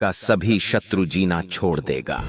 का सभी शत्रु जीना छोड़ देगा।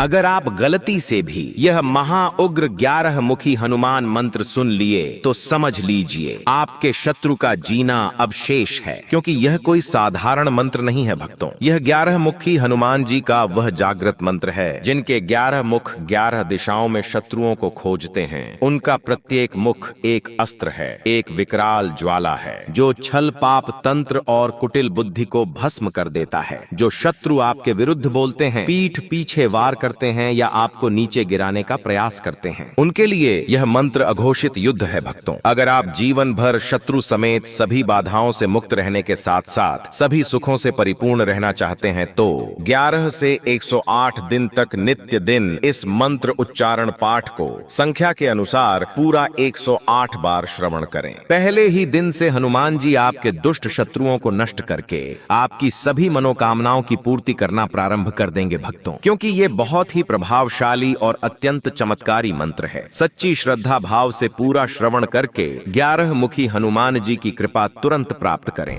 अगर आप गलती से भी यह महाउग्र 11 मुखी हनुमान मंत्र सुन लिए तो समझ लीजिए आपके शत्रु का जीना अब शेष है, क्योंकि यह कोई साधारण मंत्र नहीं है भक्तों। यह 11 मुखी हनुमान जी का वह जागृत मंत्र है जिनके 11 मुख 11 दिशाओं में शत्रुओं को खोजते हैं। उनका प्रत्येक मुख एक अस्त्र है, एक विकराल ज्वाला है जो छल पाप तंत्र और कुटिल बुद्धि को भस्म कर देता है। जो शत्रु आपके विरुद्ध बोलते हैं, पीठ पीछे वार करते हैं या आपको नीचे गिराने का प्रयास करते हैं, उनके लिए यह मंत्र अघोषित युद्ध है भक्तों। अगर आप जीवन भर शत्रु समेत सभी बाधाओं से मुक्त रहने के साथ साथ सभी सुखों से परिपूर्ण रहना चाहते हैं तो 11 से 108 दिन तक नित्य दिन इस मंत्र उच्चारण पाठ को संख्या के अनुसार पूरा 108 बार श्रवण करें। पहले ही दिन से हनुमान जी आपके दुष्ट शत्रुओं को नष्ट करके आपकी सभी मनोकामनाओं की पूर्ति करना प्रारंभ कर देंगे भक्तों, क्योंकि ये बहुत ही प्रभावशाली और अत्यंत चमत्कारी मंत्र है। सच्ची श्रद्धा भाव से पूरा श्रवण करके 11 मुखी हनुमान जी की कृपा तुरंत प्राप्त करें।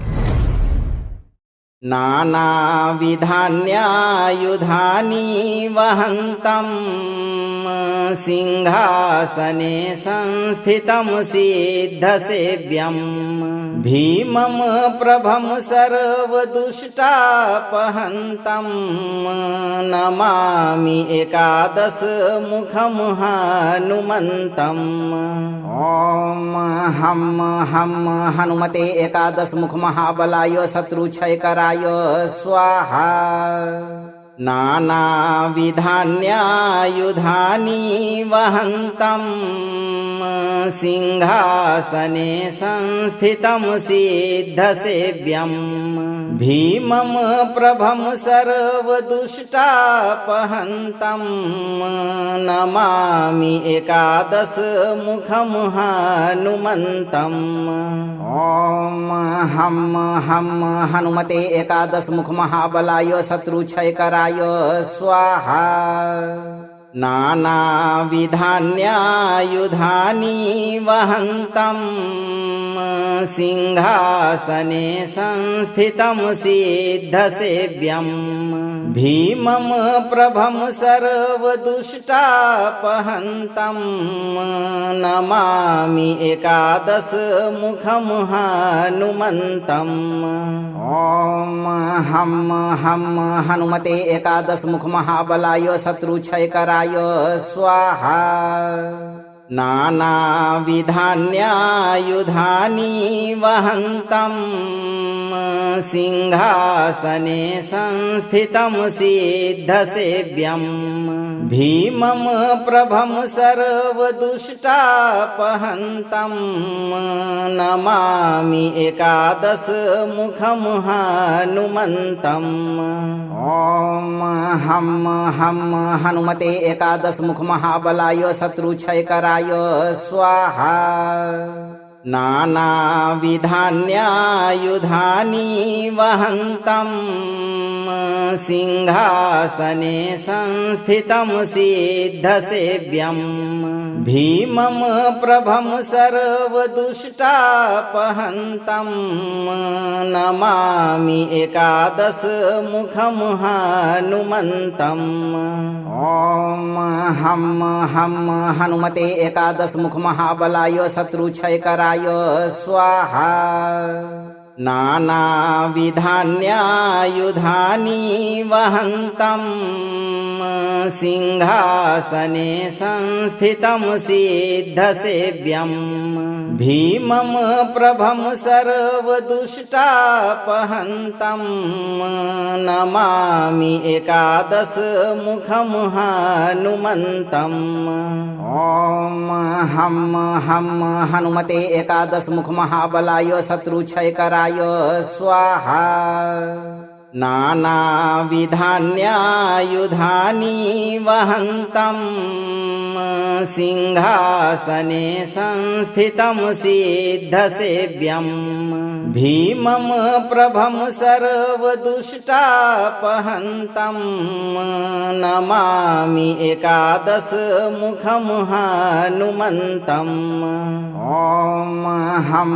नानाविधान्यायुधानि वहन्तम् सिंहासने संस्थितं सिद्धसेव्यम् भीमं प्रभं सर्वदुष्टापहन्तं नमामि एकादशमुखं हनुमन्तम्। ॐ हं हं हनुमते एकादशमुख महाबलाय शत्रुक्षयकराय स्वाहा। नानाविधान्यायुधानि वहन्तम् सिंहासने संस्थितं सिद्धसेव्यम् भीमं प्रभं सर्वदुष्टापहन्तं नमामि एकादशमुखं हनुमन्तम्। ॐ हं हं हनुमते एकादशमुख महाबलाय शत्रुक्षयकराय स्वाहा। नानाविधान्यायुधानि वहन्तम् सिंहासने संस्थितं सिद्धसेव्यम् भीमं प्रभं सर्वदुष्टापहन्तं नमामि एकादशमुखं हनुमन्तम्। ॐ हं हं हनुमते एकादशमुख महाबलाय शत्रुक्षयकराय स्वाहा। नानाविधान्यायुधानि वहन्तम् सिंहासने संस्थितं सिद्धसेव्यम् भीमं प्रभं सर्वदुष्टापहन्तं नमामि एकादशमुखं हनुमन्तम्। ॐ हं हं हनुमते एकादशमुख महाबलाय शत्रुक्षयकराय स्वाहा। नानाविधान्यायुधानि वहन्तम् सिंहासने संस्थितं सिद्धसेव्यम् भीमं प्रभं सर्वदुष्टापहन्तं नमामि एकादशमुखं हनुमन्तम्। ॐ हं हं हनुमते एकादशमुख महाबलाय शत्रुक्षयकराय स्वाहा। नानाविधान्यायुधानि वहन्तम् सिंहासने संस्थितं सिद्धसेव्यम् भीमं प्रभं सर्वदुष्टापहन्तं नमामि एकादशमुखं हनुमन्तम्। ॐ हं हं हनुमते एकादशमुख महाबलाय शत्रुक्षयकराय स्वाहा। नानाविधान्यायुधानि वहन्तम् सिंहासने संस्थितं सिद्धसेव्यम् भीमं प्रभं सर्वदुष्टापहन्तं नमामि एकादशमुखं हनुमन्तम् ॐ हं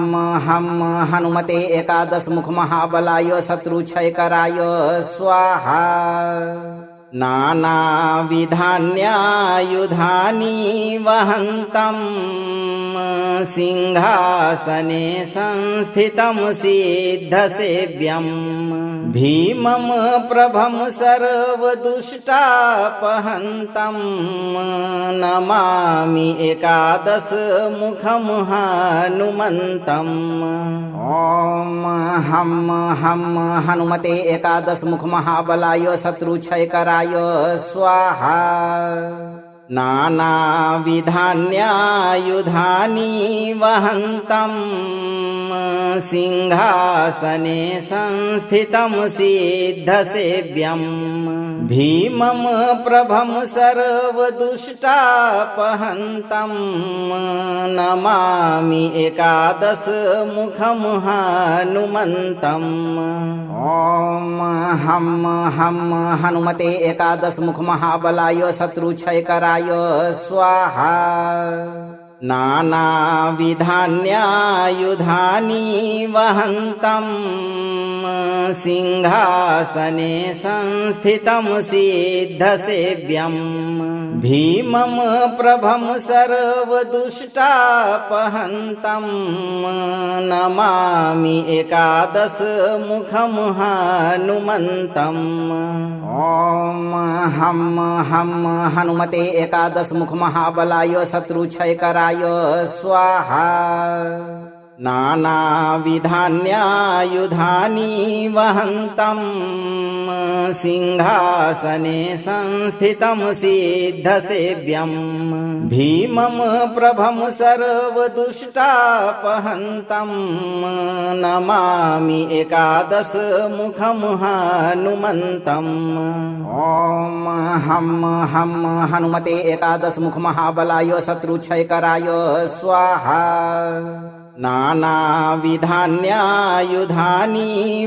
हं हनुमते एकादशमुख महाबलाय शत्रुक्षयकराय स्वाहा नानाविधान्यायुधानि वहन्तं सिंहासने संस्थितं सिद्धसेव्यं भीमं प्रभं सर्वदुष्टापहन्तं नमामि एकादशमुखं हनुमन्तम् ॐ हं हं हनुमते एकादशमुख महाबलाय शत्रुक्षयकराय स्वाहा नानाविधान्यायुधानि वहन्तं सिंहासने संस्थितं सिद्धसेव्यं भीमं प्रभं सर्वदुष्टापहन्तं नमामि एकादशमुखं हनुमन्तम् ॐ हं हं हनुमते एकादशमुख महाबलाय शत्रुक्षयकराय स्वाहा नानाविधान्यायुधानि वहन्तं सिंहासने संस्थितं सिद्धसेव्यं भीमं प्रभं सर्वदुष्टापहन्तं नमामि एकादशमुखं हनुमन्तम् ॐ हं हं हनुमते एकादशमुख महाबलाय शत्रुक्षयकराय स्वाहा नानाविधान्यायुधानि वहन्तं सिंहासने संस्थितं सिद्धसेव्यं भीमं प्रभं सर्वदुष्टापहन्तं नमामि एकादशमुखं हनुमन्तम् ॐ हं हं हनुमते एकादशमुख महाबलाय शत्रुक्षयकराय स्वाहा नानाविधान्यायुधानि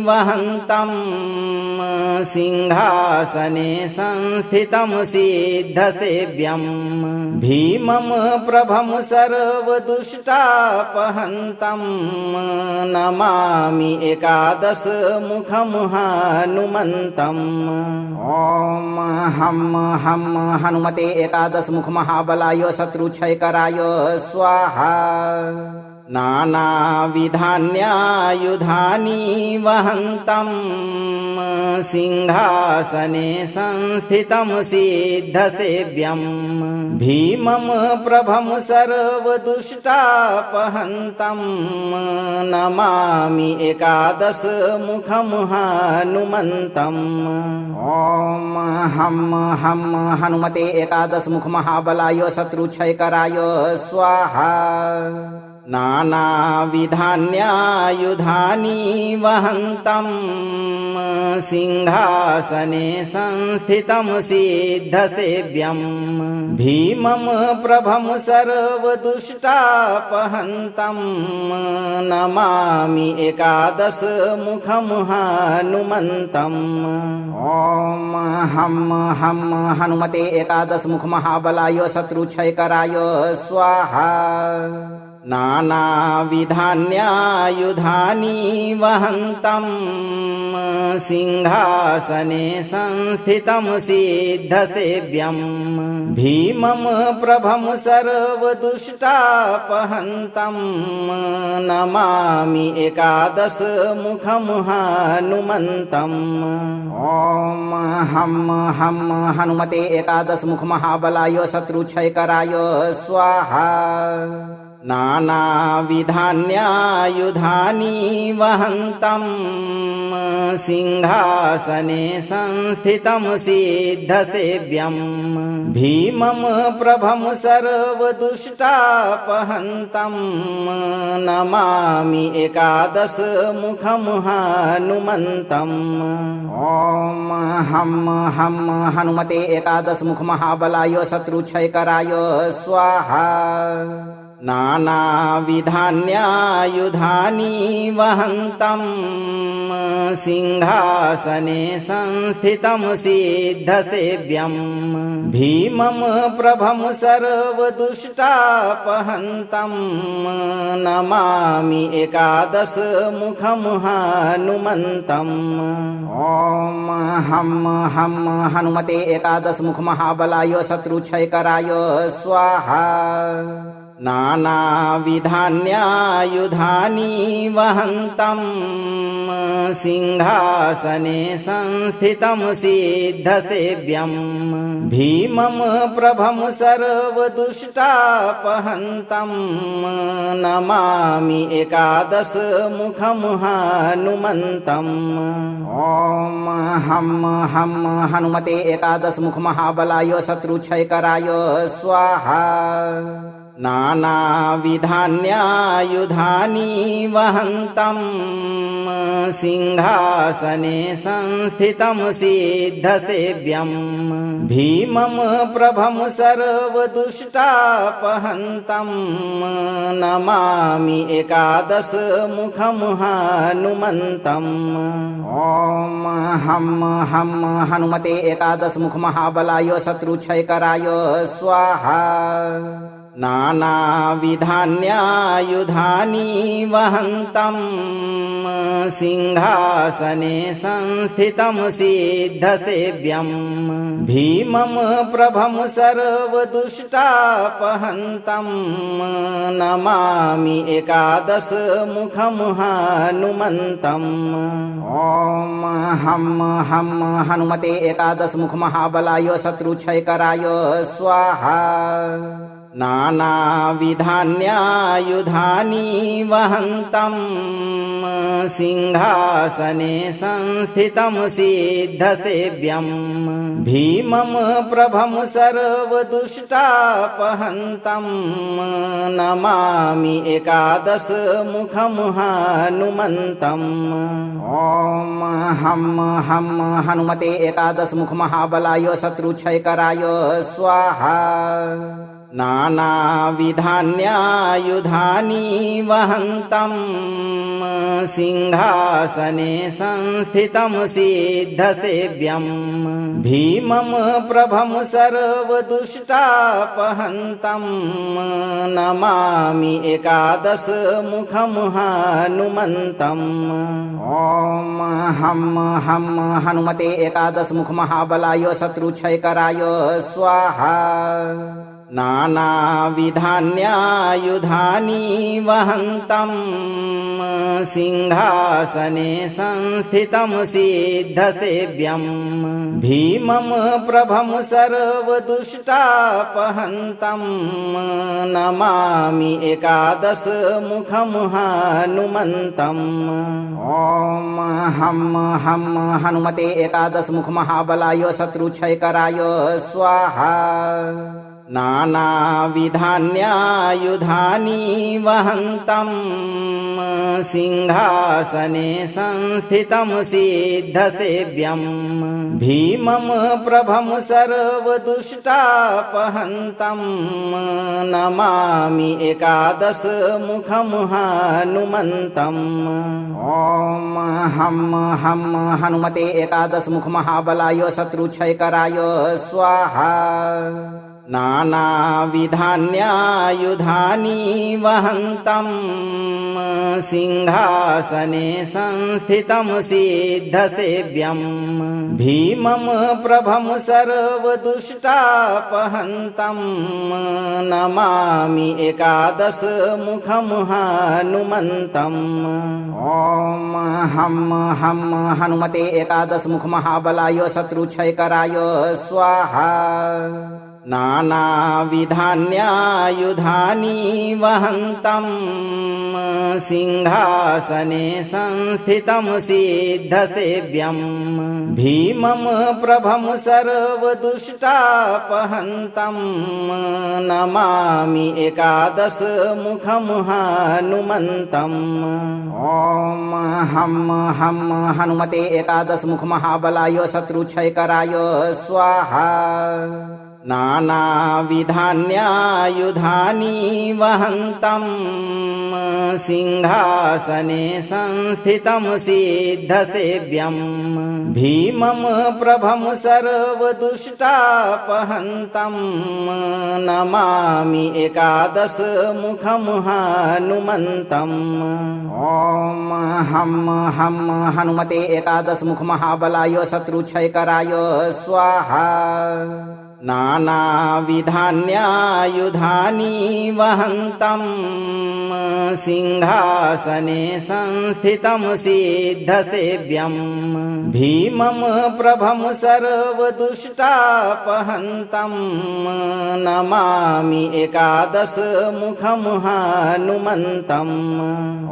वहन्तं सिंहासने संस्थितं सिद्धसेव्यं भीमं प्रभं सर्वदुष्टापहन्तं नमामि एकादशमुखं हनुमन्तम् ॐ हं हं हनुमते एकादशमुख महाबलाय शत्रुक्षयकराय स्वाहा नानाविधान्यायुधानि वहन्तं सिंहासने संस्थितं सिद्धसेव्यं भीमं प्रभं सर्वदुष्टापहन्तं नमामि एकादशमुखं हनुमन्तम् ॐ हं हं हनुमते एकादशमुख महाबलाय शत्रुक्षयकराय स्वाहा नानाविधान्यायुधानि वहन्तं सिंहासने संस्थितं सिद्धसेव्यं भीमं प्रभं सर्वदुष्टापहन्तं नमामि एकादशमुखं हनुमन्तम् ॐ हं हं हनुमते एकादशमुख महाबलाय शत्रुक्षयकराय स्वाहा नानाविधान्यायुधानि वहन्तं सिंहासने संस्थितं सिद्धसेव्यं भीमं प्रभं सर्वदुष्टापहन्तं नमामि एकादशमुखं हनुमन्तम् ॐ हं हं हनुमते एकादशमुख महाबलाय शत्रुक्षयकराय स्वाहा नानाविधान्यायुधानि वहन्तं सिंहासने संस्थितं सिद्धसेव्यं भीमं प्रभं सर्वदुष्टापहन्तं नमामि एकादशमुखं हनुमन्तम् ॐ हं हं हनुमते एकादशमुख महाबलाय शत्रुक्षयकराय स्वाहा नानाविधान्यायुधानि वहन्तं सिंहासने संस्थितं सिद्धसेव्यं भीमं प्रभं सर्वदुष्टापहन्तं नमामि एकादशमुखं हनुमन्तम्। ॐ हं हं हनुमते एकादशमुख महाबलाय शत्रुक्षयकराय स्वाहा। नानाविधान्यायुधानि वहन्तं सिंहासने संस्थितं सिद्धसेव्यं भीमं प्रभं सर्वदुष्टापहन्तं नमामि एकादशमुखं हनुमन्तम्। ॐ हं हं हनुमते एकादशमुख महाबलाय शत्रुक्षयकराय स्वाहा। नानाविधान्यायुधानि वहन्तं सिंहासने संस्थितं सिद्धसेव्यं भीमं प्रभं सर्वदुष्टापहन्तं नमामि एकादशमुखं हनुमन्तम्। ॐ हं हं हनुमते एकादशमुख महाबलाय शत्रुक्षयकराय स्वाहा। नानाविधान्यायुधानि वहन्तं सिंहासने संस्थितं सिद्धसेव्यं भीमं प्रभं सर्वदुष्टापहन्तं नमामि एकादशमुखं हनुमन्तम्। ॐ हं हं हनुमते एकादशमुख महाबलाय शत्रुक्षयकराय स्वाहा। नानाविधान्यायुधानि वहन्तं सिंहासने संस्थितं सिद्धसेव्यं भीमं प्रभं सर्वदुष्टापहन्तं नमामि एकादशमुखं हनुमन्तम्। ॐ हं हं हनुमते एकादशमुख महाबलाय शत्रुक्षयकराय स्वाहा। नानाविधान्यायुधानि वहन्तं सिंहासने संस्थितं सिद्धसेव्यं भीमं प्रभं सर्वदुष्टापहन्तं नमामि एकादशमुखं हनुमन्तम्। ॐ हं हं हनुमते एकादशमुख महाबलाय शत्रुक्षयकराय स्वाहा। नानाविधान्यायुधानि वहन्तं सिंहासने संस्थितं सिद्धसेव्यं भीमं प्रभं सर्वदुष्टापहन्तं नमामि एकादशमुखं हनुमन्तम्। ॐ हं हं हनुमते एकादशमुख महाबलाय शत्रुक्षयकराय स्वाहा। नानाविधान्यायुधानि वहन्तं सिंहासने संस्थितं सिद्धसेव्यं भीमं प्रभं सर्वदुष्टापहन्तं नमामि एकादशमुखं हनुमन्तम्। ॐ हं हं हनुमते एकादशमुख महाबलाय शत्रुक्षयकराय स्वाहा। नानाविधान्यायुधानि वहन्तं सिंहासने संस्थितं सिद्धसेव्यं भीमं प्रभं सर्वदुष्टापहन्तं नमामि एकादशमुखं हनुमन्तम्। ॐ हं हं हनुमते एकादशमुख महाबलाय शत्रुक्षयकराय स्वाहा। नानाविधान्यायुधानि वहन्तं सिंहासने संस्थितं सिद्धसेव्यं भीमं प्रभं सर्वदुष्टापहन्तं नमामि एकादशमुखं हनुमन्तम्। ॐ हं हं हनुमते एकादशमुख महाबलाय शत्रुक्षयकराय स्वाहा। नानाविधान्यायुधानि वहन्तं सिंहासने संस्थितं सिद्धसेव्यं भीमं प्रभं सर्वदुष्टापहन्तं नमामि एकादशमुखं हनुमन्तम्। ॐ हं हं हनुमते एकादशमुख महाबलाय शत्रुक्षयकराय स्वाहा। नानाविधान्यायुधानि वहन्तं सिंहासने संस्थितं सिद्धसेव्यं भीमं प्रभं सर्वदुष्टापहन्तं नमामि एकादशमुखं हनुमन्तम्। ॐ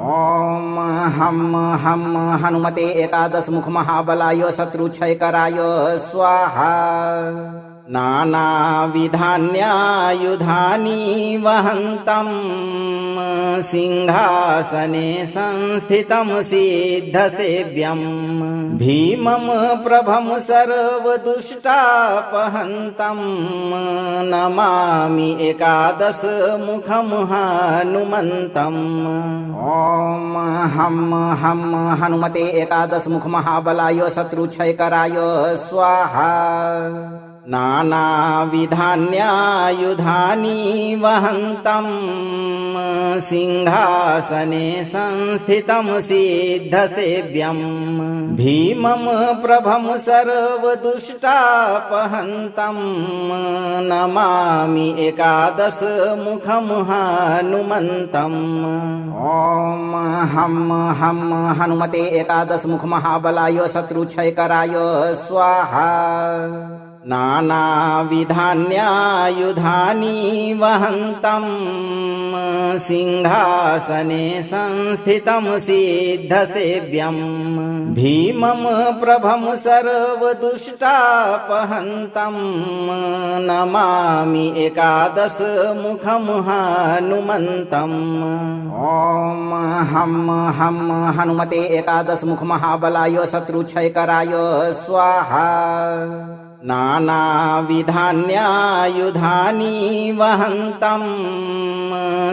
हं हं हनुमते एकादशमुख महाबलाय शत्रुक्षयकराय स्वाहा। नानाविधान्यायुधानि वहन्तं सिंहासने संस्थितं सिद्धसेव्यं भीमं प्रभं सर्वदुष्टापहन्तं नमामि एकादशमुखं हनुमन्तम्। ॐ हं हं हनुमते एकादशमुख महाबलाय शत्रुक्षयकराय स्वाहा। नानाविधान्यायुधानि वहन्तं सिंहासने संस्थितं सिद्धसेव्यं भीमं प्रभं सर्वदुष्टापहन्तं नमामि एकादशमुखं हनुमन्तम्। ॐ हं हं हनुमते एकादशमुख महाबलाय शत्रुक्षयकराय स्वाहा। नानाविधान्यायुधानि वहन्तं सिंहासने संस्थितं सिद्धसेव्यं भीमं प्रभं सर्वदुष्टापहन्तं नमामि एकादशमुखं हनुमन्तम्। ॐ हं हं हनुमते एकादशमुख महाबलाय शत्रुक्षयकराय स्वाहा। नानाविधान्यायुधानि वहन्तं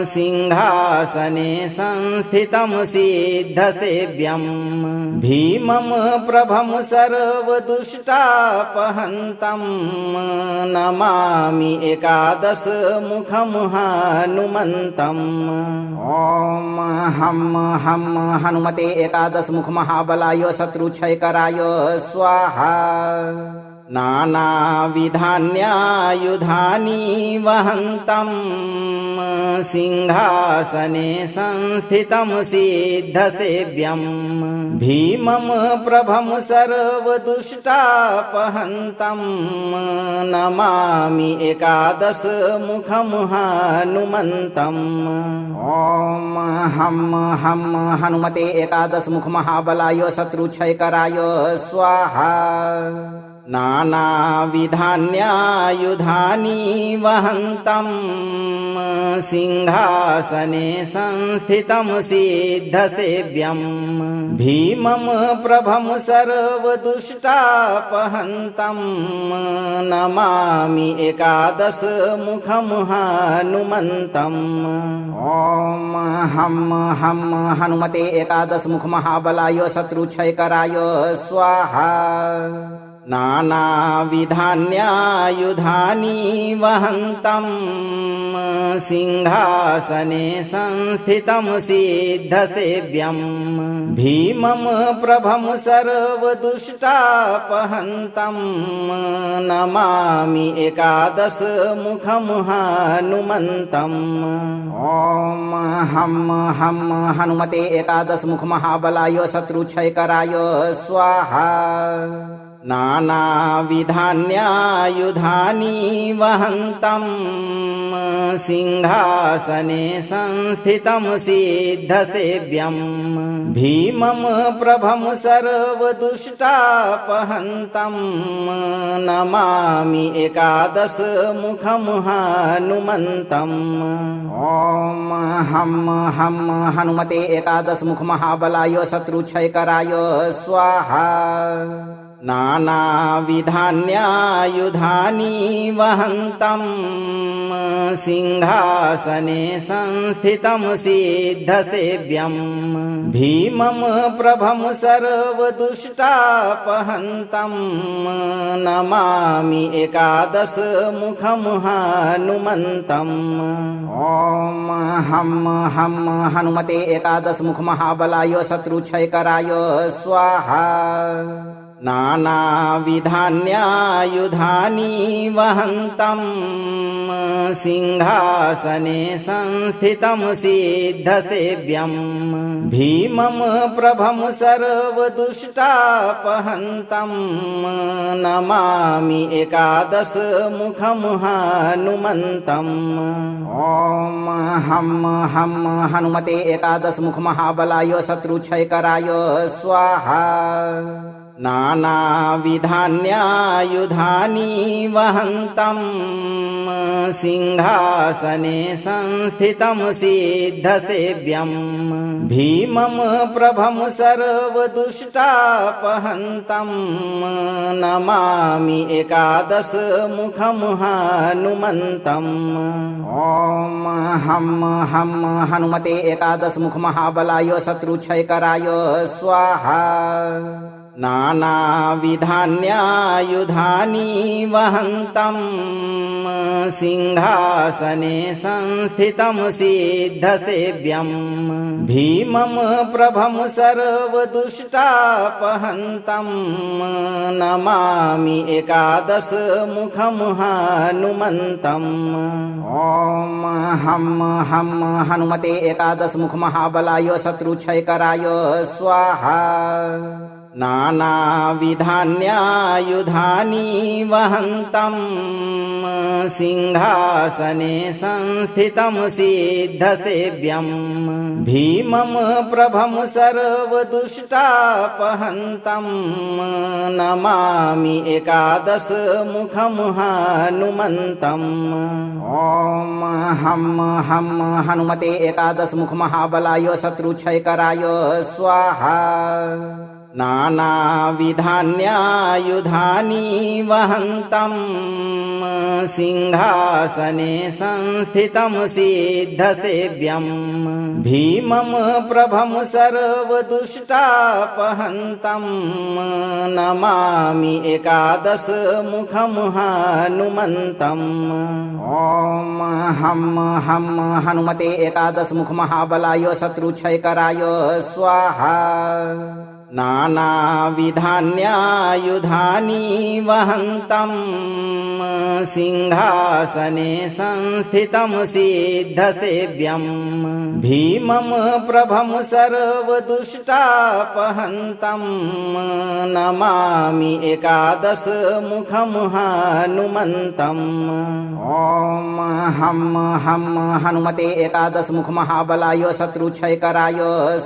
सिंहासने संस्थितं सिद्धसेव्यं भीमं प्रभं सर्वदुष्टापहन्तं नमामि एकादशमुखं हनुमन्तम्। ॐ हं हं हनुमते एकादशमुख महाबलाय शत्रुक्षयकराय स्वाहा। नानाविधान्यायुधानि वहन्तं सिंहासने संस्थितं सिद्धसेव्यं भीमं प्रभं सर्वदुष्टापहन्तं नमामि एकादशमुखं हनुमन्तम्। ॐ हं हं हनुमते एकादशमुख महाबलाय शत्रुक्षयकराय स्वाहा। नानाविधान्यायुधानि वहन्तं सिंहासने संस्थितं सिद्धसेव्यं भीमं प्रभं सर्वदुष्टापहन्तं नमामि एकादशमुखं हनुमन्तम्। ॐ हं हं हनुमते एकादशमुख महाबलाय शत्रुक्षयकराय स्वाहा। नानाविधान्यायुधानि वहन्तं सिंहासने संस्थितं सिद्धसेव्यं भीमं प्रभं सर्वदुष्टापहन्तं नमामि एकादशमुखं हनुमन्तम्। ॐ हं हं हनुमते एकादशमुख महाबलाय शत्रुक्षयकराय स्वाहा। नानाविधान्यायुधानि वहन्तं सिंहासने संस्थितं सिद्धसेव्यं भीमं प्रभं सर्वदुष्टापहन्तं नमामि एकादशमुखं हनुमन्तम्। ॐ हं हं हनुमते एकादशमुख महाबलाय शत्रुक्षयकराय स्वाहा। नानाविधान्यायुधानि वहन्तं सिंहासने संस्थितं सिद्धसेव्यं भीमं प्रभं सर्वदुष्टापहन्तं नमामि एकादशमुखं हनुमन्तम्। ॐ हं हं हनुमते एकादशमुख महाबलाय शत्रुक्षयकराय स्वाहा। नानाविधान्यायुधानि वहन्तं सिंहासने संस्थितं सिद्धसेव्यं भीमं प्रभं सर्वदुष्टापहन्तं नमामि एकादशमुखं हनुमन्तम्। ॐ हं हं हनुमते एकादशमुख महाबलाय शत्रुक्षयकराय स्वाहा। नानाविधान्यायुधानि वहन्तं सिंहासने संस्थितं सिद्धसेव्यं भीमं प्रभं सर्वदुष्टापहन्तं नमामि एकादशमुखं हनुमन्तम्। ॐ हं हं हनुमते एकादशमुख महाबलाय शत्रुक्षयकराय स्वाहा। नानाविधान्यायुधानि वहन्तं सिंहासने संस्थितं सिद्धसेव्यं भीमं प्रभं सर्वदुष्टापहन्तं नमामि एकादशमुखं हनुमन्तम्। ॐ हं हं हनुमते एकादशमुख महाबलाय शत्रुक्षयकराय स्वाहा। नानाविधान्यायुधानि वहन्तं सिंहासने संस्थितं सिद्धसेव्यं भीमं प्रभं सर्वदुष्टापहन्तं नमामि एकादशमुखं हनुमन्तम्। ॐ हं हं हनुमते एकादशमुख महाबलाय शत्रुक्षयकराय स्वाहा। नानाविधान्यायुधानि वहन्तं सिंहासने संस्थितं सिद्धसेव्यं भीमं प्रभं सर्वदुष्टापहन्तं नमामि एकादशमुखं हनुमन्तम्। ॐ हं हं हनुमते एकादशमुख महाबलाय शत्रुक्षयकराय स्वाहा। नानाविधान्यायुधानि वहन्तं सिंहासने संस्थितं सिद्धसेव्यं भीमं प्रभं सर्वदुष्टापहन्तं नमामि एकादशमुखं हनुमन्तम्। ॐ हं हं हनुमते एकादशमुख महाबलाय शत्रुक्षयकराय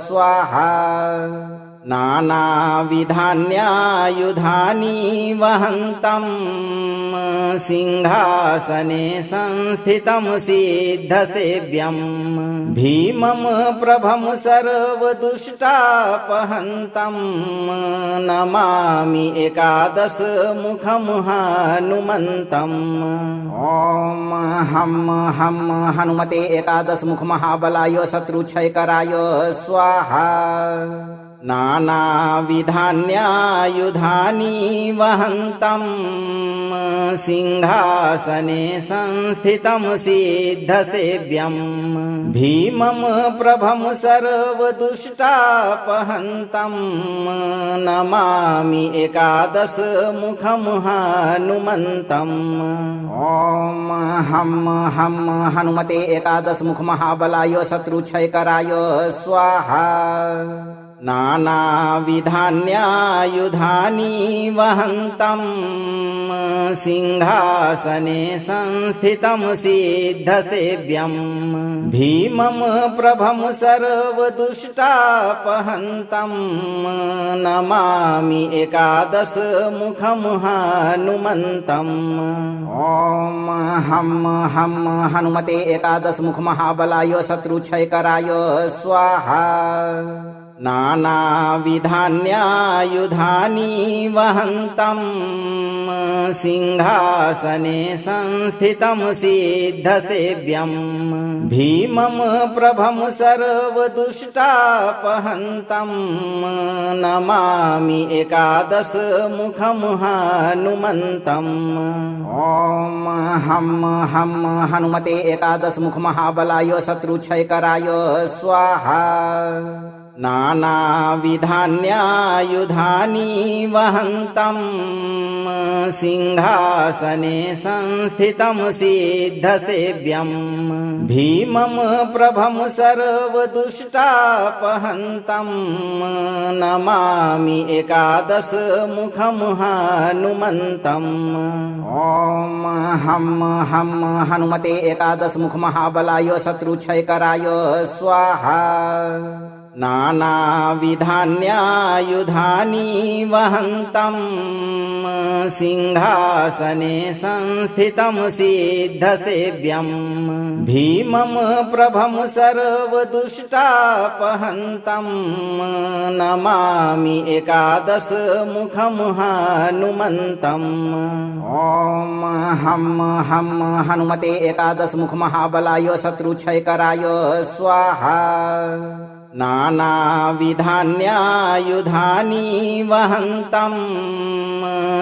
स्वाहा। नानाविधान्यायुधानि वहन्तं सिंहासने संस्थितं सिद्धसेव्यं भीमं प्रभं सर्वदुष्टापहन्तं नमामि एकादशमुखं हनुमन्तम्। ॐ हं हं हनुमते एकादशमुख महाबलाय शत्रुक्षयकराय स्वाहा। नानाविधान्यायुधानि वहन्तं सिंहासने संस्थितं सिद्धसेव्यं भीमं प्रभं सर्वदुष्टापहन्तं नमामि एकादशमुखं हनुमन्तम्। ॐ हं हं हनुमते एकादशमुख महाबलाय शत्रुक्षयकराय स्वाहा। नानाविधान्यायुधानि वहन्तं सिंहासने संस्थितं सिद्धसेव्यं भीमं प्रभं सर्वदुष्टापहन्तं नमामि एकादशमुखं हनुमन्तम्। ॐ हं हं हनुमते एकादशमुख महाबलाय शत्रुक्षयकराय स्वाहा। नानाविधान्यायुधानि वहन्तं सिंहासने संस्थितं सिद्धसेव्यं भीमं प्रभं सर्वदुष्टापहन्तं नमामि एकादशमुखं हनुमन्तम्। ॐ हं हं हनुमते एकादशमुख महाबलाय शत्रुक्षयकराय स्वाहा। नानाविधान्यायुधानि वहन्तं सिंहासने संस्थितं सिद्धसेव्यं भीमं प्रभं सर्वदुष्टापहन्तं नमामि एकादशमुखं हनुमन्तम्। ॐ हं हं हनुमते एकादशमुख महाबलाय शत्रुक्षयकराय स्वाहा। नानाविधान्यायुधानि वहन्तं सिंहासने संस्थितं सिद्धसेव्यं भीमं प्रभं सर्वदुष्टापहन्तं नमामि एकादशमुखं हनुमन्तम्। ॐ हं हं हनुमते एकादशमुख महाबलाय शत्रुक्षयकराय स्वाहा। नानाविधान्यायुधानि वहन्तं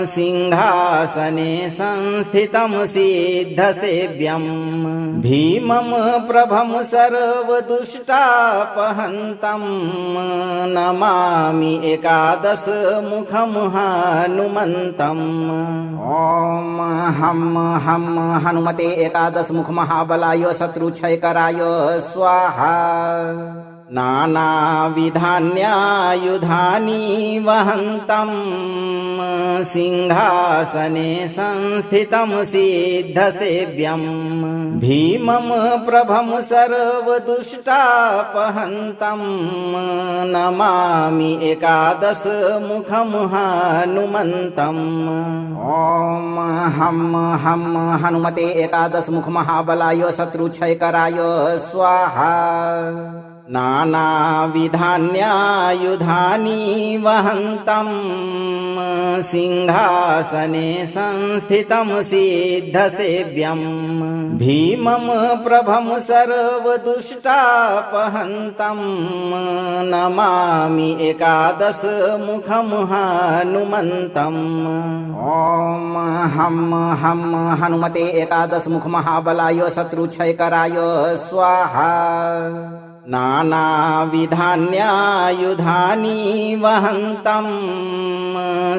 सिंहासने संस्थितं सिद्धसेव्यं भीमं प्रभं सर्वदुष्टापहन्तं नमामि एकादशमुखं हनुमन्तम्। ॐ हं हं हनुमते एकादशमुख महाबलाय शत्रुक्षयकराय स्वाहा। नानाविधान्यायुधानि वहन्तं सिंहासने संस्थितं सिद्धसेव्यं भीमं प्रभं सर्वदुष्टापहन्तं नमामि एकादशमुखं हनुमन्तम्। ॐ हं हं हनुमते एकादशमुख महाबलाय शत्रुक्षयकराय स्वाहा। नानाविधान्यायुधानि वहन्तं सिंहासने संस्थितं सिद्धसेव्यं भीमं प्रभं सर्वदुष्टापहन्तं नमामि एकादशमुखं हनुमन्तम्। ॐ हं हं हनुमते एकादशमुख महाबलाय शत्रुक्षयकराय स्वाहा। नानाविधान्यायुधानि वहन्तं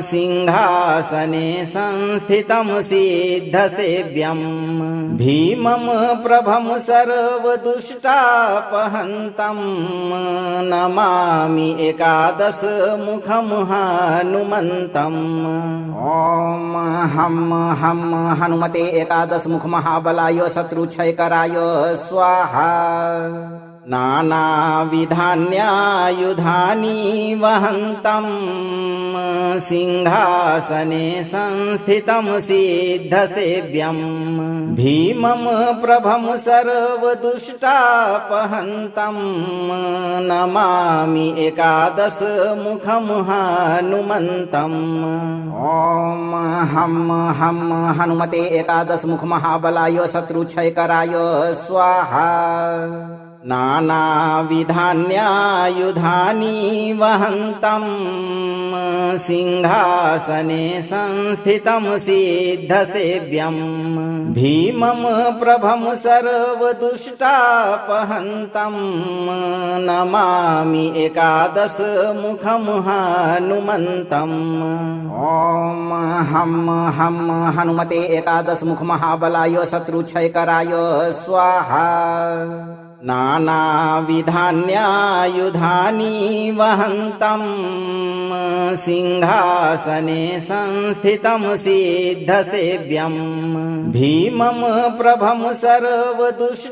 सिंहासने संस्थितं सिद्धसेव्यं भीमं प्रभं सर्वदुष्टापहन्तं नमामि एकादशमुखं हनुमन्तम्। ॐ हं हं हनुमते एकादशमुख महाबलाय शत्रुक्षयकराय स्वाहा। नानाविधान्यायुधानि वहन्तं सिंहासने संस्थितं सिद्धसेव्यं भीमं प्रभं सर्वदुष्टापहन्तं नमामि एकादशमुखं हनुमन्तम्। ॐ हं हं हनुमते एकादशमुख महाबलाय शत्रुक्षयकराय स्वाहा। नानाविधान्यायुधानि वहन्तं सिंहासने संस्थितं सिद्धसेव्यं भीमं प्रभं सर्वदुष्टापहन्तं नमामि एकादशमुखं हनुमन्तम्। ॐ हं हं हनुमते एकादशमुख महाबलाय शत्रुक्षयकराय स्वाहा। नानाविधान्यायुधानि वहन्तं सिंहासने संस्थितं सिद्धसेव्यं भीमं प्रभं सर्वदुष्टापहन्तं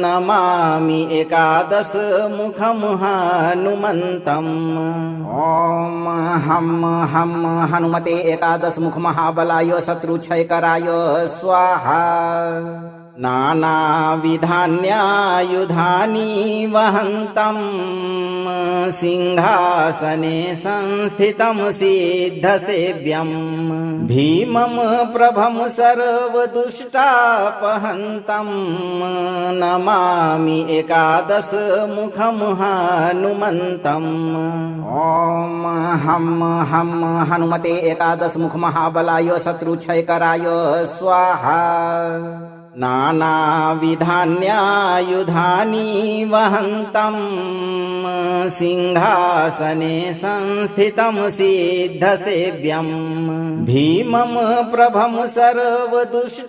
नमामि एकादशमुखं हनुमन्तम्। ॐ हं हं हनुमते एकादशमुख महाबलाय शत्रुक्षयकराय स्वाहा। नानाविधान्यायुधानि वहन्तं सिंहासने संस्थितं सिद्धसेव्यं भीमं प्रभं सर्वदुष्टापहन्तं नमामि एकादशमुखं हनुमन्तम्। ॐ हं हं हनुमते एकादशमुख महाबलाय शत्रुक्षयकराय स्वाहा। नानाविधान्यायुधानि वहन्तं सिंहासने संस्थितं सिद्धसेव्यं भीमं प्रभं सर्वदुष्टापहन्तं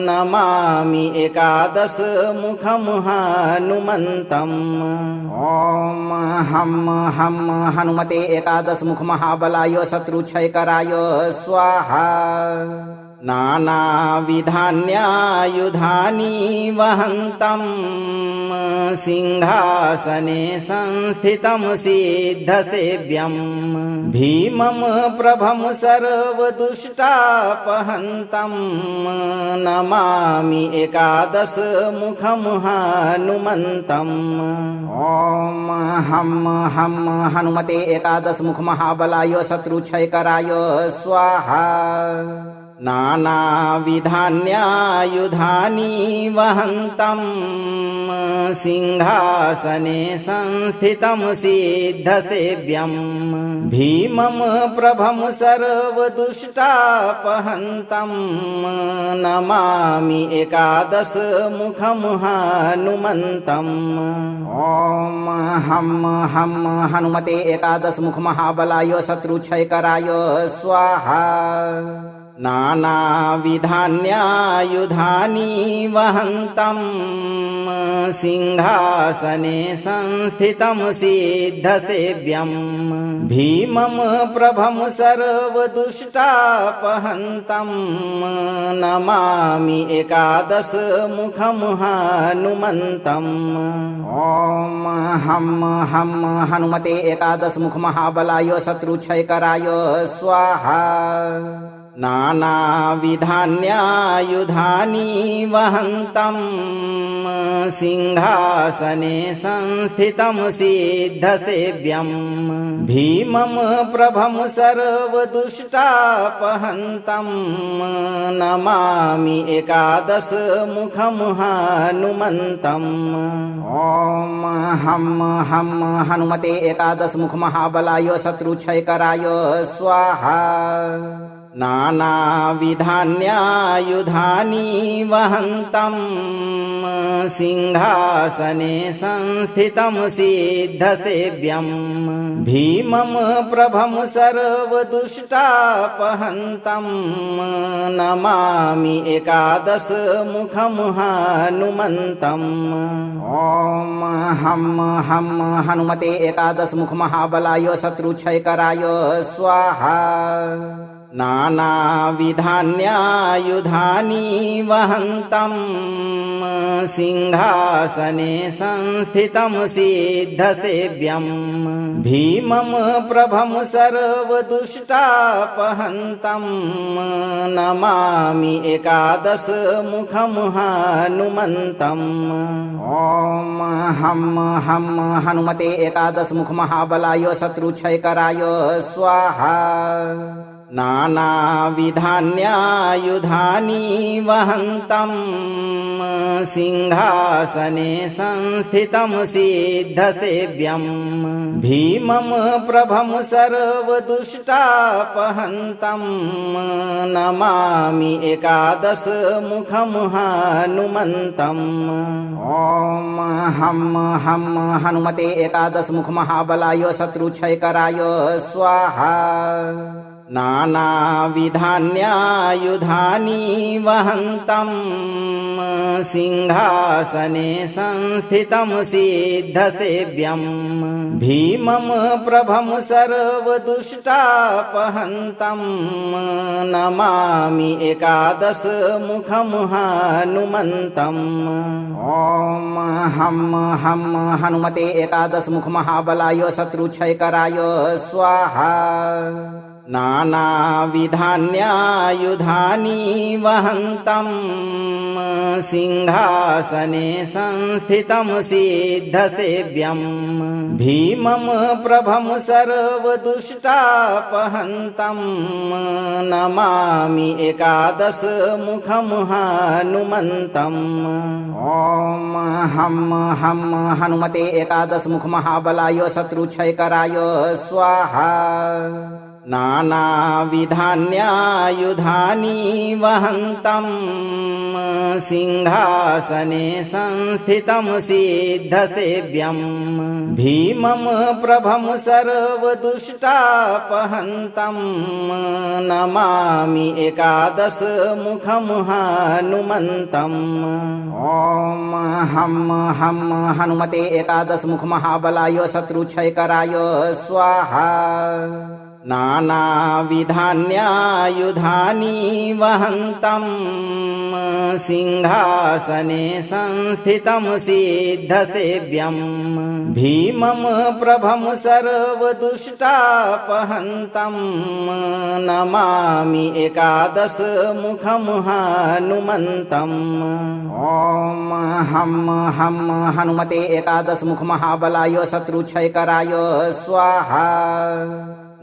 नमामि एकादशमुखं हनुमन्तम्। ॐ हं हं हनुमते एकादशमुख महाबलाय शत्रुक्षयकराय स्वाहा। नानाविधान्यायुधानि वहन्तं सिंहासने संस्थितं सिद्धसेव्यं भीमं प्रभं सर्वदुष्टापहन्तं नमामि एकादशमुखं हनुमन्तम्। ॐ हं हं हनुमते एकादशमुख महाबलाय शत्रुक्षयकराय स्वाहा। नानाविधान्यायुधानि वहन्तं सिंहासने संस्थितं सिद्धसेव्यं भीमं प्रभं सर्वदुष्टापहन्तं नमामि एकादशमुखं हनुमन्तम्। ॐ हं हं हनुमते एकादशमुख महाबलाय शत्रुक्षयकराय स्वाहा। नानाविधान्यायुधानि वहन्तं सिंहासने संस्थितं सिद्धसेव्यं भीमं प्रभं सर्वदुष्टापहन्तं नमामि एकादशमुखं हनुमन्तम्। ॐ हं हं हनुमते एकादशमुख महाबलाय शत्रुक्षयकराय स्वाहा। नानाविधान्यायुधानि वहन्तं सिंहासने संस्थितं सिद्धसेव्यं भीमं प्रभं सर्वदुष्टापहन्तं नमामि एकादशमुखं हनुमन्तम्। ॐ हं हं हनुमते एकादशमुख महाबलाय शत्रुक्षयकराय स्वाहा। नानाविधान्यायुधानि वहन्तं सिंहासने संस्थितं सिद्धसेव्यं भीमं प्रभं सर्वदुष्टापहन्तं नमामि एकादशमुखं हनुमन्तम्। ॐ हं हं हनुमते एकादशमुख महाबलाय शत्रुक्षयकराय स्वाहा। नानाविधान्यायुधानि वहन्तं सिंहासने संस्थितं सिद्धसेव्यं भीमं प्रभं सर्वदुष्टापहन्तं नमामि एकादशमुखं हनुमन्तम्। ॐ हं हं हनुमते एकादशमुख महाबलाय शत्रुक्षयकराय स्वाहा। नानाविधान्यायुधानि वहन्तं सिंहासने संस्थितं सिद्धसेव्यं भीमं प्रभं सर्वदुष्टापहन्तं नमामि एकादशमुखं हनुमन्तम्। ॐ हं हं हनुमते एकादशमुख महाबलाय शत्रुक्षयकराय स्वाहा। नानाविधान्यायुधानि वहन्तं सिंहासने संस्थितं सिद्धसेव्यं भीमं प्रभं सर्वदुष्टापहन्तं नमामि एकादशमुखं हनुमन्तम्। ॐ हं हं हनुमते एकादशमुख महाबलाय शत्रुक्षयकराय स्वाहा। नानाविधान्यायुधानि वहन्तं सिंहासने संस्थितं सिद्धसेव्यं भीमं प्रभं सर्वदुष्टापहन्तं नमामि एकादशमुखं हनुमन्तम्। ॐ हं हं हनुमते एकादशमुख महाबलाय शत्रुक्षयकराय स्वाहा। नानाविधान्यायुधानि वहन्तं सिंहासने संस्थितं सिद्धसेव्यं भीमं प्रभं सर्वदुष्टापहन्तं नमामि एकादशमुखं हनुमन्तम्। ॐ हं हं हनुमते एकादशमुख महाबलाय शत्रुक्षयकराय स्वाहा। नानाविधान्यायुधानि वहन्तं सिंहासने संस्थितं सिद्धसेव्यं भीमं प्रभं सर्वदुष्टापहन्तं नमामि एकादशमुखं हनुमन्तम्। ॐ हं हं हनुमते एकादशमुख महाबलाय शत्रुक्षयकराय स्वाहा।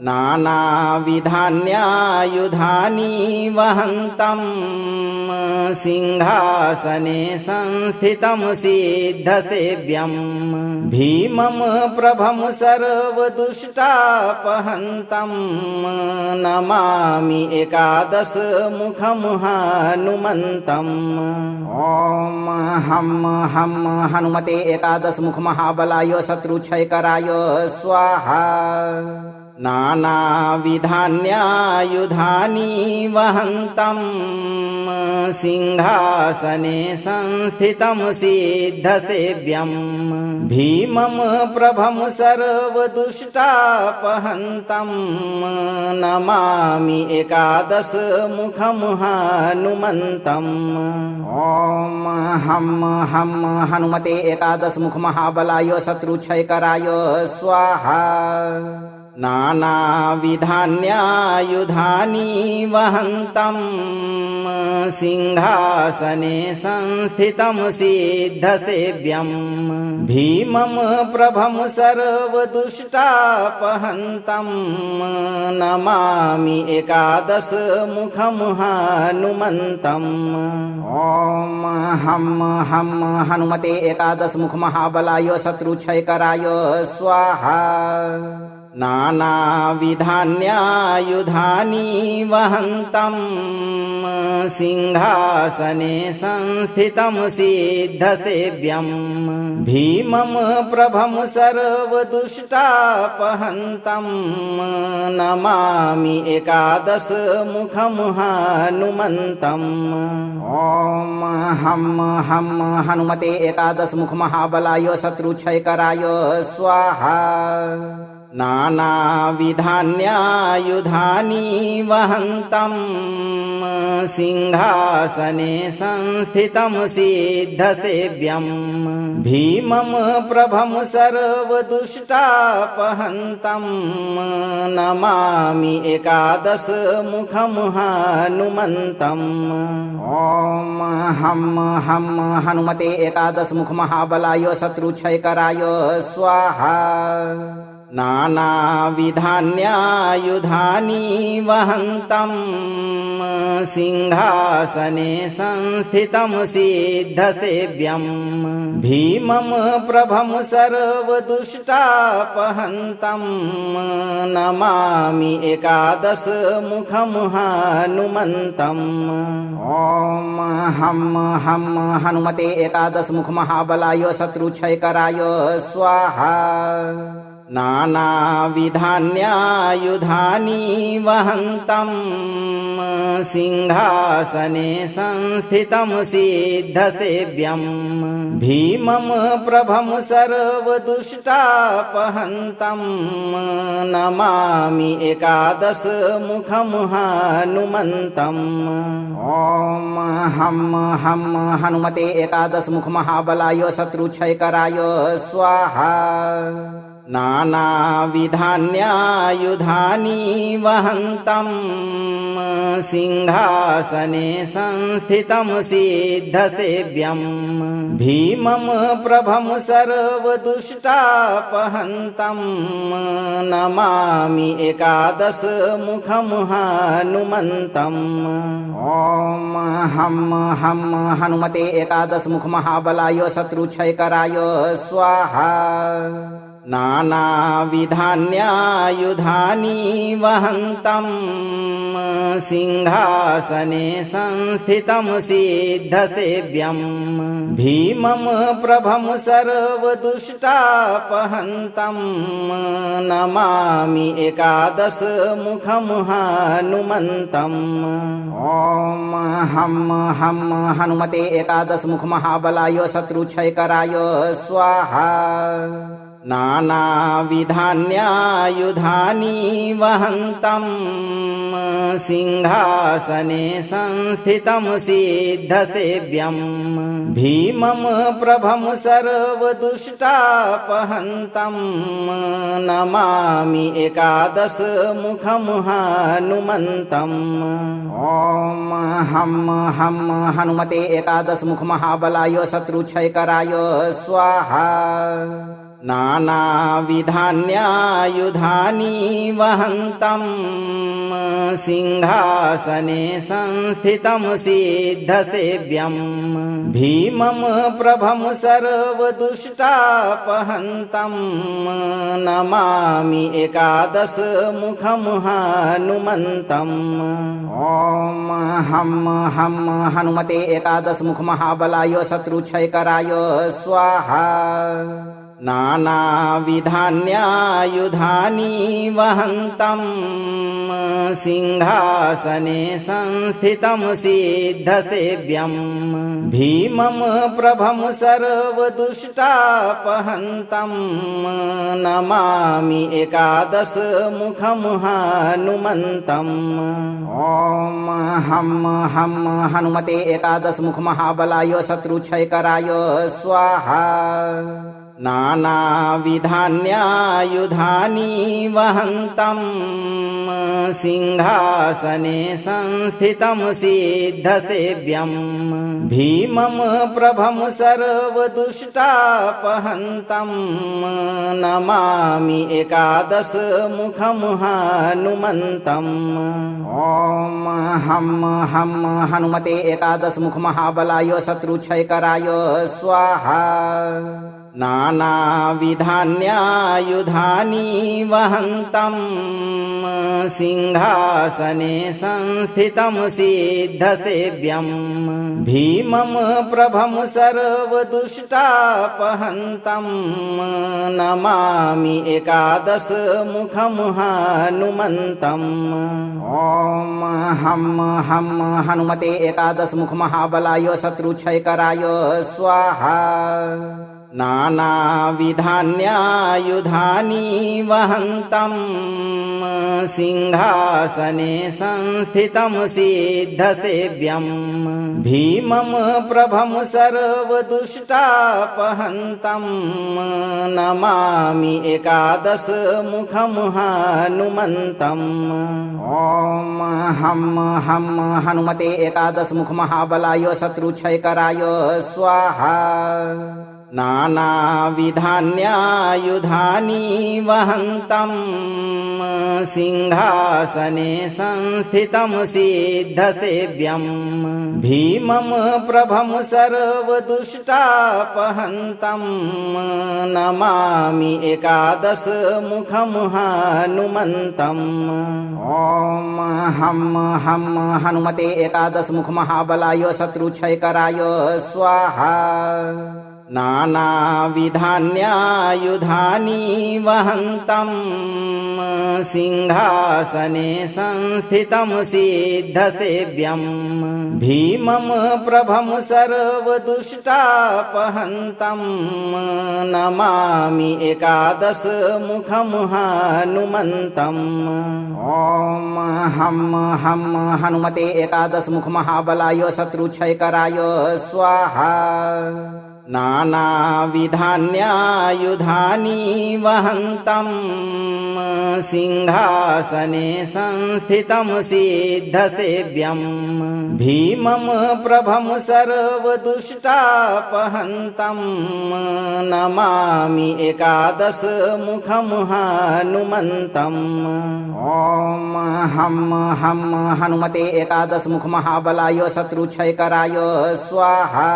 नानाविधान्यायुधानि वहन्तं सिंहासने संस्थितं सिद्धसेव्यं भीमं प्रभं सर्वदुष्टापहन्तं नमामि एकादशमुखं हनुमन्तम्। ॐ हं हं हनुमते एकादशमुख महाबलाय शत्रुक्षयकराय स्वाहा। नानाविधान्यायुधानि वहन्तं सिंहासने संस्थितं सिद्धसेव्यं भीमं प्रभं सर्वदुष्टापहन्तं नमामि एकादशमुखं हनुमन्तम्। ॐ हं हं हनुमते एकादशमुख महाबलाय शत्रुक्षयकराय स्वाहा। नानाविधान्यायुधानि वहन्तं सिंहासने संस्थितं सिद्धसेव्यं भीमं प्रभं सर्वदुष्टापहन्तं नमामि एकादशमुखं हनुमन्तम्। ॐ हं हं हनुमते एकादशमुख महाबलाय शत्रुक्षयकराय स्वाहा। नानाविधान्यायुधानि वहन्तं सिंहासने संस्थितं सिद्धसेव्यं भीमं प्रभं सर्वदुष्टापहन्तं नमामि एकादशमुखं हनुमन्तम्। ॐ हं हं हनुमते एकादशमुख महाबलाय शत्रुक्षयकराय स्वाहा। नानाविधान्यायुधानि वहन्तं सिंहासने संस्थितं सिद्धसेव्यं भीमं प्रभं सर्वदुष्टापहन्तं नमामि एकादशमुखं हनुमन्तम्। ॐ हं हं हनुमते एकादशमुख महाबलाय शत्रुक्षयकराय स्वाहा। नानाविधान्यायुधानि वहन्तं सिंहासने संस्थितं सिद्धसेव्यं भीमं प्रभं सर्वदुष्टापहन्तं नमामि एकादशमुखं हनुमन्तम्। ॐ हं हं हनुमते एकादशमुख महाबलाय शत्रुक्षयकराय स्वाहा। नानाविधान्यायुधानि वहन्तं सिंहासने संस्थितं सिद्धसेव्यं भीमं प्रभं सर्वदुष्टापहन्तं नमामि एकादशमुखं हनुमन्तम्। ॐ हं हं हनुमते एकादशमुख महाबलाय शत्रुक्षयकराय स्वाहा। नानाविधान्यायुधानि वहन्तम् सिंहासने संस्थितं सिद्धसेव्यम् भीमं प्रभं सर्वदुष्टापहन्तम् नमामि एकादशमुखं हनुमन्तम्। ॐ हं हं हनुमते एकादशमुख महाबलाय शत्रुक्षयकराय स्वाहा। नानाविधान्यायुधानि वहन्तम् सिंहासने संस्थितं सिद्धसेव्यम् भीमं प्रभं सर्वदुष्टापहन्तम् नमामि एकादशमुखं हनुमन्तम्। ॐ हं हं हनुमते एकादशमुख महाबलाय शत्रुक्षयकराय स्वाहा। नानाविधान्यायुधानि वहन्तम् सिंहासने संस्थितं सिद्धसेव्यम् भीमं प्रभं सर्वदुष्टापहन्तम् नमामि एकादशमुखं हनुमन्तम्। ॐ हं हं हनुमते एकादशमुख महाबलाय शत्रुक्षयकराय स्वाहा। नानाविधान्यायुधानि वहन्तम् सिंहासने संस्थितं सिद्धसेव्यम् भीमं प्रभं सर्वदुष्टापहन्तम् नमामि एकादशमुखं हनुमन्तम्। ॐ हं हं हनुमते एकादशमुख महाबलाय शत्रुक्षयकराय स्वाहा। नानाविधान्यायुधानि वहन्तम् सिंहासने संस्थितं सिद्धसेव्यम् भीमं प्रभं सर्वदुष्टापहन्तम् नमामि एकादशमुखं हनुमन्तम्। ॐ हं हं हनुमते एकादशमुख महाबलाय शत्रुक्षयकराय स्वाहा। नानाविधान्यायुधानि वहन्तम् सिंहासने संस्थितं सिद्धसेव्यम् भीमं प्रभं सर्वदुष्टापहन्तम् नमामि एकादशमुखं हनुमन्तम्। ॐ हं हं हनुमते एकादशमुख महाबलाय शत्रुक्षयकराय स्वाहा। नानाविधान्यायुधानि वहन्तम् सिंहासने संस्थितं सिद्धसेव्यम् भीमं प्रभं सर्वदुष्टापहन्तम् नमामि एकादशमुखं हनुमन्तम्। ॐ हं हं हनुमते एकादशमुख महाबलाय शत्रुक्षयकराय स्वाहा। नानाविधान्यायुधानि वहन्तम् सिंहासने संस्थितं सिद्धसेव्यम् भीमं प्रभं सर्वदुष्टापहन्तम् नमामि एकादशमुखं हनुमन्तम्। ॐ हं हं हनुमते एकादशमुख महाबलाय शत्रुक्षयकराय स्वाहा। नानाविधान्यायुधानि वहन्तम् सिंहासने संस्थितं सिद्धसेव्यम् भीमं प्रभं सर्वदुष्टापहन्तम् नमामि एकादशमुखं हनुमन्तम्। ॐ हं हं हनुमते एकादशमुख महाबलाय शत्रुक्षयकराय स्वाहा। नानाविधान्यायुधानि वहन्तम् सिंहासने संस्थितं सिद्धसेव्यम् भीमं प्रभं सर्वदुष्टापहन्तम् नमामि एकादशमुखं हनुमन्तम्। ॐ हं हं हनुमते एकादशमुख महाबलाय शत्रुक्षयकराय स्वाहा। नानाविधान्यायुधानि वहन्तम् सिंहासने संस्थितं सिद्धसेव्यम् भीमं प्रभं सर्वदुष्टापहन्तम् नमामि एकादशमुखं हनुमन्तम्। ॐ हं हं हनुमते एकादशमुख महाबलाय शत्रुक्षयकराय स्वाहा।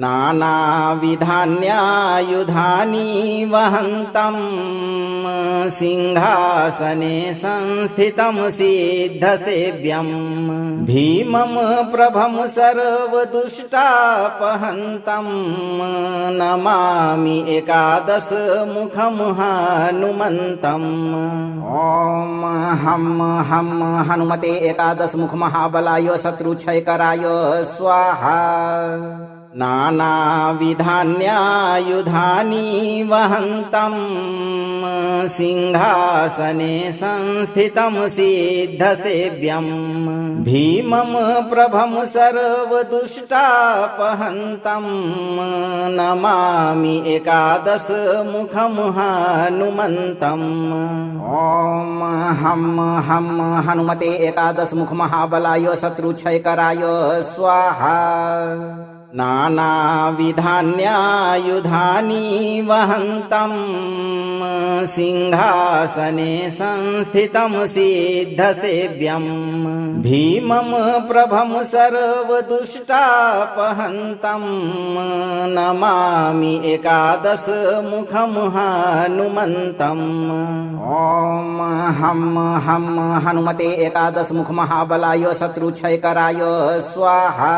नानाविधान्यायुधानि वहन्तम् सिंहासने संस्थितं सिद्धसेव्यम् भीमं प्रभं सर्वदुष्टापहन्तम् नमामि एकादशमुखं हनुमन्तम्। ॐ हं हं हनुमते एकादशमुख महाबलाय शत्रुक्षयकराय स्वाहा। नानाविधान्यायुधानि वहन्तम् सिंहासने संस्थितं सिद्धसेव्यम् भीमं प्रभं सर्वदुष्टापहन्तम् नमामि एकादशमुखं हनुमन्तम्। ॐ हं हं हनुमते एकादशमुख महाबलाय शत्रुक्षयकराय स्वाहा। नानाविधान्यायुधानि वहन्तम् सिंहासने संस्थितं सिद्धसेव्यम् भीमं प्रभं सर्वदुष्टापहन्तम् नमामि एकादशमुखं हनुमन्तम्। ॐ हं हं हनुमते एकादशमुख महाबलाय शत्रुक्षयकराय स्वाहा।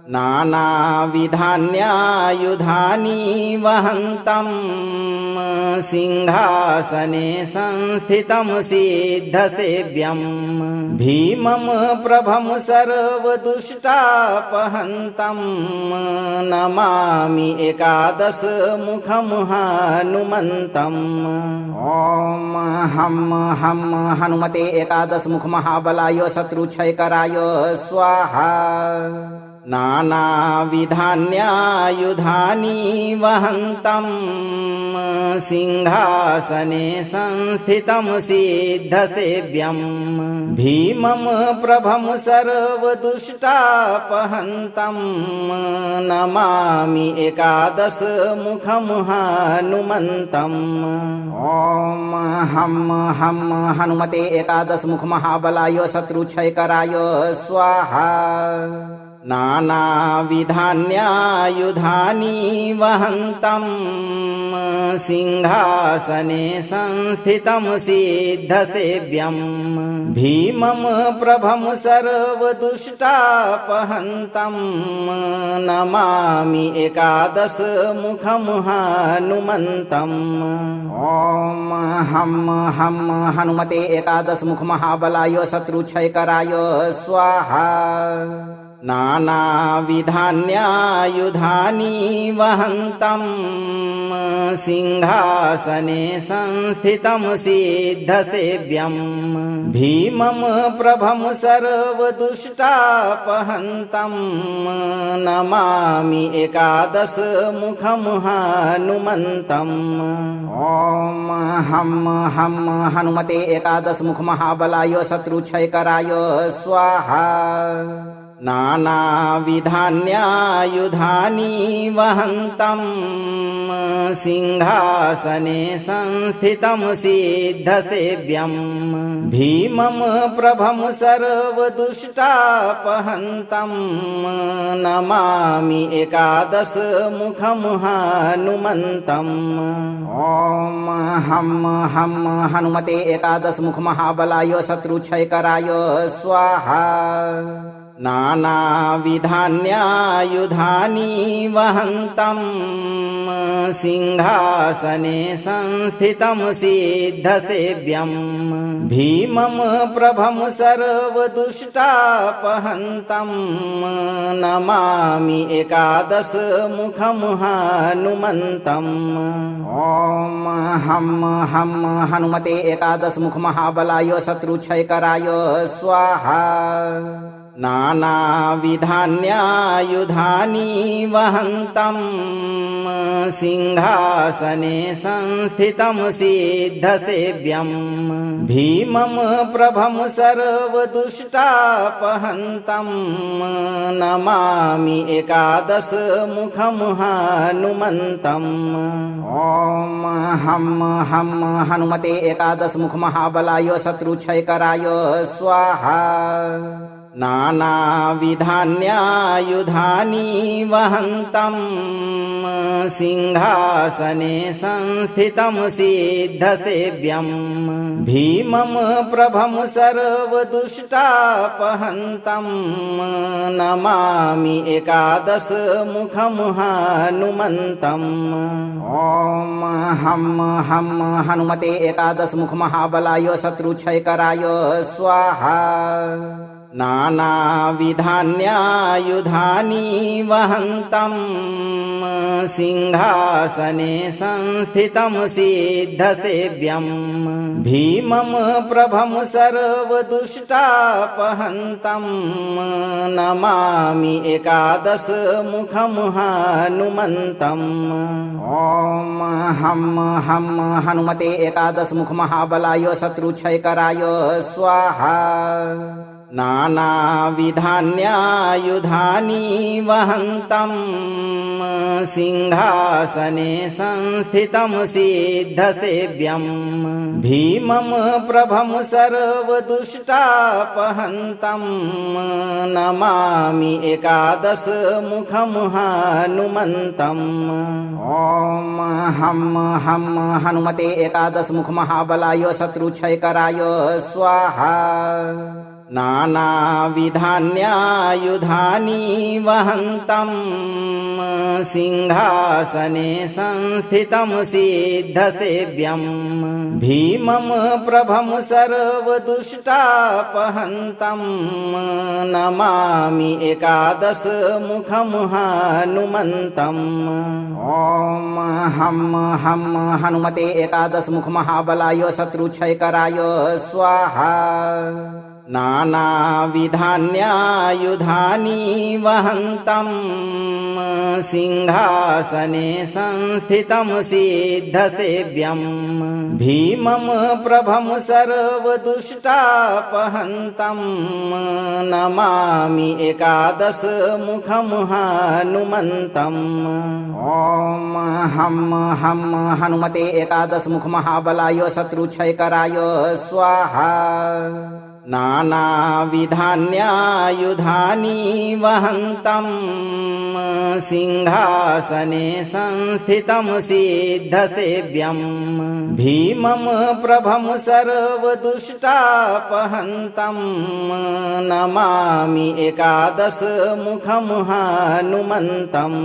नानाविधान्यायुधानि वहन्तम् सिंहासने संस्थितं सिद्धसेव्यम् भीमं प्रभं सर्वदुष्टापहन्तम् नमामि एकादशमुखं हनुमन्तम्। ॐ हं हं हनुमते एकादशमुख महाबलाय शत्रुक्षयकराय स्वाहा। नानाविधान्यायुधानि वहन्तम् सिंहासने संस्थितं सिद्धसेव्यम् भीमं प्रभं सर्वदुष्टापहन्तम् नमामि एकादशमुखं हनुमन्तम्। ॐ हं हं हनुमते एकादशमुख महाबलाय शत्रुक्षयकराय स्वाहा। नानाविधान्यायुधानि वहन्तम् सिंहासने संस्थितं सिद्धसेव्यम् भीमं प्रभं सर्वदुष्टापहन्तम् नमामि एकादशमुखं हनुमन्तम्। ॐ हं हं हनुमते एकादशमुख महाबलाय शत्रुक्षयकराय स्वाहा। नानाविधान्यायुधानि वहन्तम् सिंहासने संस्थितं सिद्धसेव्यम् भीमं प्रभं सर्वदुष्टापहन्तम् नमामि एकादशमुखं हनुमन्तम्। ॐ हं हं हनुमते एकादशमुख महाबलाय शत्रुक्षयकराय स्वाहा। नानाविधान्यायुधानि वहन्तम् सिंहासने संस्थितं सिद्धसेव्यम् भीमं प्रभं सर्वदुष्टापहन्तम् नमामि एकादशमुखं हनुमन्तम्। ॐ हं हं हनुमते एकादशमुख महाबलाय शत्रुक्षयकराय स्वाहा। नानाविधान्यायुधानि वहन्तम् सिंहासने संस्थितं सिद्धसेव्यम् भीमं प्रभं सर्वदुष्टापहन्तम् नमामि एकादशमुखं हनुमन्तम्। ॐ हं हं हनुमते एकादशमुख महाबलाय शत्रुक्षयकराय स्वाहा। नानाविधान्यायुधानि वहन्तं सिंहासने संस्थितं सिद्धसेव्यं भीमं प्रभं सर्वदुष्टापहन्तं नमामि एकादशमुखं हनुमन्तम्। ॐ हं हं हनुमते एकादशमुख महाबलाय शत्रुक्षयकराय स्वाहा। नानाविधान्यायुधानि वहन्तं सिंहासने संस्थितं सिद्धसेव्यं भीमं प्रभं सर्वदुष्टापहन्तं नमामि एकादशमुखं हनुमन्तम्। ॐ हं हं हनुमते एकादशमुख महाबलाय शत्रुक्षयकराय स्वाहा। नानाविधान्यायुधानि वहन्तं सिंहासने संस्थितं सिद्धसेव्यं भीमं प्रभं सर्वदुष्टापहन्तं नमामि एकादशमुखं हनुमन्तम्। ॐ हं हं हनुमते एकादशमुख महाबलाय शत्रुक्षयकराय स्वाहा। नानाविधान्यायुधानि वहन्तं सिंहासने संस्थितं सिद्धसेव्यं भीमं प्रभं सर्वदुष्टापहन्तं नमामि एकादशमुखं हनुमन्तम्। ॐ हं हं हनुमते एकादशमुख महाबलाय शत्रुक्षयकराय स्वाहा। नानाविधान्यायुधानि वहन्तं सिंहासने संस्थितं सिद्धसेव्यं भीमं प्रभं सर्वदुष्टापहन्तं नमामि एकादशमुखं हनुमन्तम्। ॐ हं हं हनुमते एकादशमुख महाबलाय शत्रुक्षयकराय स्वाहा। नानाविधान्यायुधानि वहन्तं सिंहासने संस्थितं सिद्धसेव्यं भीमं प्रभं सर्वदुष्टापहन्तं नमामि एकादशमुखं हनुमन्तम्। ॐ हं हं हनुमते एकादशमुख महाबलाय शत्रुक्षयकराय स्वाहा। नानाविधान्यायुधानि वहन्तं सिंहासने संस्थितं सिद्धसेव्यं भीमं प्रभं सर्वदुष्टापहन्तं नमामि एकादशमुखं हनुमन्तम्।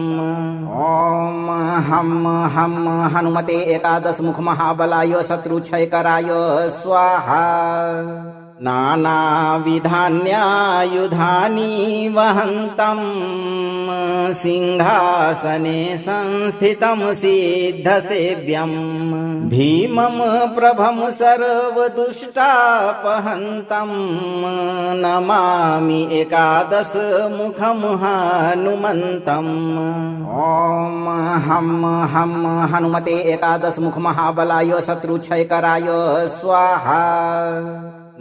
ॐ हं हं हनुमते एकादशमुख महाबलाय शत्रुक्षयकराय स्वाहा। नानाविधान्यायुधानि वहन्तं सिंहासने संस्थितं सिद्धसेव्यं भीमं प्रभं सर्वदुष्टापहन्तं नमामि एकादशमुखं हनुमन्तम्। ॐ हं हं हनुमते एकादशमुख महाबलाय शत्रुक्षयकराय स्वाहा।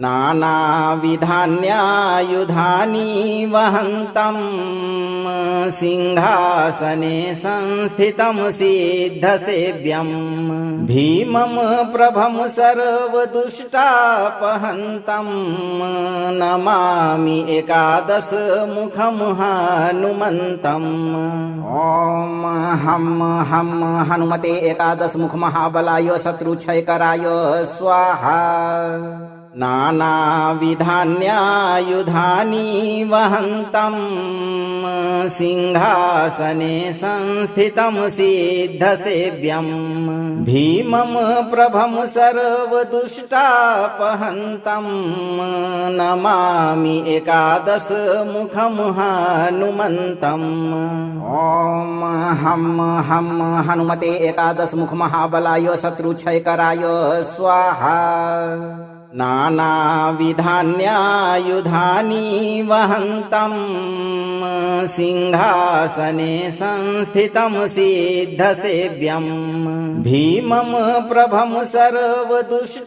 नानाविधान्यायुधानि वहन्तं सिंहासने संस्थितं सिद्धसेव्यं भीमं प्रभं सर्वदुष्टापहन्तं नमामि एकादशमुखं हनुमन्तम्। ॐ हं हं हनुमते एकादशमुख महाबलाय शत्रुक्षयकराय स्वाहा। नानाविधान्यायुधानि वहन्तं सिंहासने संस्थितं सिद्धसेव्यं भीमं प्रभं सर्वदुष्टापहन्तं नमामि एकादशमुखं हनुमन्तम्। ॐ हं हं हनुमते एकादशमुख महाबलाय शत्रुक्षयकराय स्वाहा। नानाविधान्यायुधानि वहन्तं सिंहासने संस्थितं सिद्धसेव्यं भीमं प्रभं सर्वदुष्टापहन्तं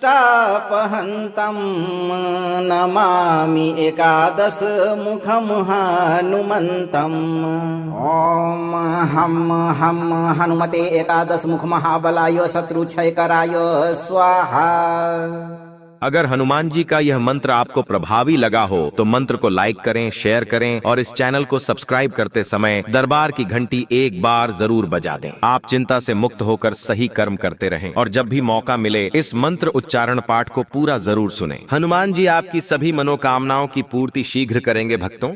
नमामि एकादशमुखं हनुमन्तम् ॐ हं हं हनुमते एकादशमुख महाबलाय शत्रुक्षयकराय स्वाहा। अगर हनुमान जी का यह मंत्र आपको प्रभावी लगा हो तो मंत्र को लाइक करें, शेयर करें और इस चैनल को सब्सक्राइब करते समय दरबार की घंटी एक बार जरूर बजा दें। आप चिंता से मुक्त होकर सही कर्म करते रहें और जब भी मौका मिले इस मंत्र उच्चारण पाठ को पूरा जरूर सुनें। हनुमान जी आपकी सभी मनोकामनाओं की पूर्ति शीघ्र करेंगे भक्तों।